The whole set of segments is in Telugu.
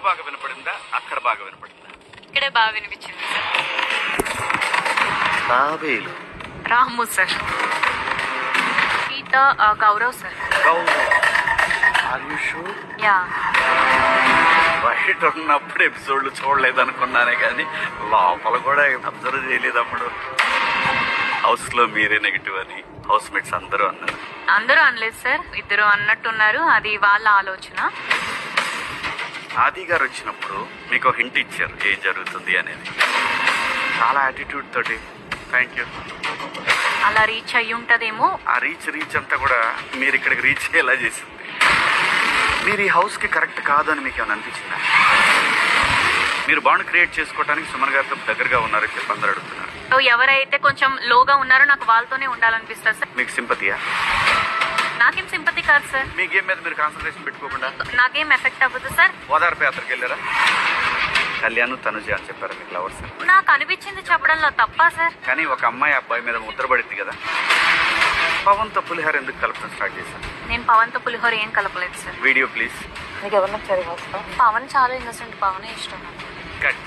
బాగా వినపడిందా, అక్కడ బాగా వినపడిందా? ఇక్కడే బాగా వినిపించింది సార్. తాబేలు. Ramu sir. Sita Gaurav sir. Yeah. బయట ఉన్నప్పుడు ఎపిసోడ్లు చూడలేదు అనుకున్నానే కానీ లోపల కూడా అబ్జర్వ్ చేయలేదు. అప్పుడు హౌస్ లో మీరే నెగిటివ్ అని హౌస్ మేట్స్ అందరూ అన్నారు. అందరూ అనలేదు సార్, ఇద్దరు అన్నట్టున్నారు. అది వాళ్ళ ఆలోచన. ఆది గారు వచ్చినప్పుడు మీకు హింట్ ఇచ్చారు ఏం జరుగుతుంది అనేది. చాలా యాటిట్యూడ్ తోటి థ్యాంక్ యూ. అలా రీచ్ అయ్యి ఉంటదేమో. ఆ రీచ్ అంతా కూడా మీరు ఇక్కడికి రీచ్ అయ్యేలా చేసింది. మీరు ఈ హౌస్ కి కరెక్ట్ కాదు అని మీకు ఏమైనా అనిపించిందా? మీరు బాండ్ క్రియేట్ చేసుకోవడానికి సుమన్ గారితో దగ్గరగా ఉన్నారని చెప్పి అందరూ అడుగుతున్నారు. ఎవరైతే కొంచెం లోగా ఉన్నారో నాకు వాళ్ళతోనే ఉండాలనిపిస్తుంది సార్. మీకు సింపతియా? నాకేం సింపతి కాదు సార్. మీ గేమ్ మీద మీరు కాన్సన్ట్రేషన్ పెట్టుకోకుండా నాకేం ఎఫెక్ట్ అవ్వదు సార్. ఓదార్పు యాత్రకి వెళ్ళారా? కళ్యాణ్ తనుజ అని చెప్పారు మీకు లవర్స్. నాకు అనిపించింది చెప్పడంలో తప్పా సార్? కానీ ఒక అమ్మాయి అబ్బాయి మీద ముద్రపడింది కదా. పవన్ తో పులిహార ఎందుకు కలపడం స్టార్ట్ చేశారు? నేను పవన్ తో పులిహోర ఏం కలపలేదు సార్. Video please. మీకు ఎవరు నచ్చారు? పవన్ చాలా ఇన్నోసెంట్. పవనే ఇష్టం. కట్.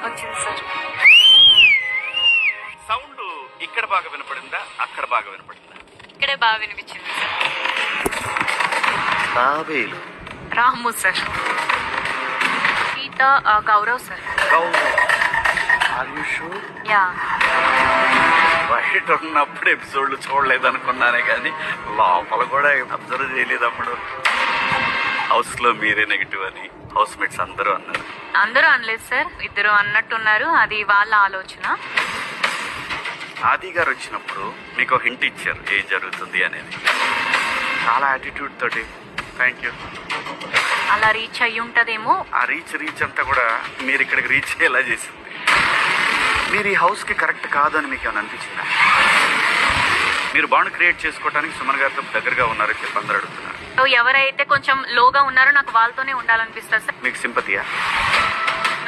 వచ్చింది సార్. సౌండ్ ఇక్కడ బాగా వినపడిందా, అక్కడ బాగా వినపడిందా? ఇక్కడే బాగా వినిపించింది సార్. తాబేలు. Ramu sir. Sita Gaurav sir. Yeah. బయట ఉన్నప్పుడు ఎపిసోడ్లు చూడలేదు అనుకున్నానే కానీ లోపల కూడా అబ్జర్వ్ చేయలేదు. అప్పుడు హౌస్ లో మీరే నెగిటివ్ అని హౌస్ మేట్స్ అందరూ అన్నారు. అందరూ అనలేదు సార్, ఇద్దరు అన్నట్టున్నారు. అది వాళ్ళ ఆలోచన. ఆది గారు వచ్చినప్పుడు మీకు హింట్ ఇచ్చారు ఏం జరుగుతుంది అనేది. చాలా యాటిట్యూడ్ తోటి థ్యాంక్ యూ. అలా రీచ్ అయ్యి ఉంటదేమో. ఆ రీచ్ అంతా కూడా మీరు ఇక్కడికి రీచ్ అయ్యేలా చేసింది. మీరు ఈ హౌస్ కి కరెక్ట్ కాదు అని మీకు ఏమైనా అనిపించిందా? మీరు బాండ్ క్రియేట్ చేసుకోవడానికి సుమన్ గారితో దగ్గరగా ఉన్నారని చెప్పి అందరూ అడుగుతున్నారు. ఎవరైతే కొంచెం లోగా ఉన్నారో నాకు వాళ్ళతోనే ఉండాలనిపిస్తుంది సార్. మీకు సింపతియా?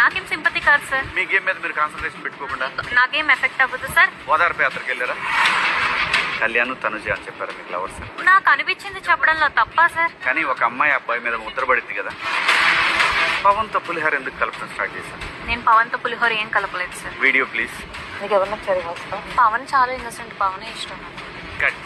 నాకేం సింపతి కాదు సార్. మీ గేమ్ మీద మీరు కాన్సన్ట్రేషన్ పెట్టుకోకుండా నాకేం ఎఫెక్ట్ అవ్వదు సార్. ఓదార్పు యాత్రకి వెళ్ళారా? కళ్యాణ్ తనుజ అని చెప్పారు మీకు లవర్స్. నాకు అనిపించింది చెప్పడంలో తప్పా సార్? కానీ ఒక అమ్మాయి అబ్బాయి మీద ముద్రపడింది కదా. పవన్ తో పులిహార ఎందుకు కలపడం స్టార్ట్ చేశారు? నేను పవన్ తో పులిహోర ఏం కలపలేదు సార్. Video please. మీకు ఎవరు నచ్చారు? పవన్ చాలా ఇన్నోసెంట్. పవనే ఇష్టం. కట్.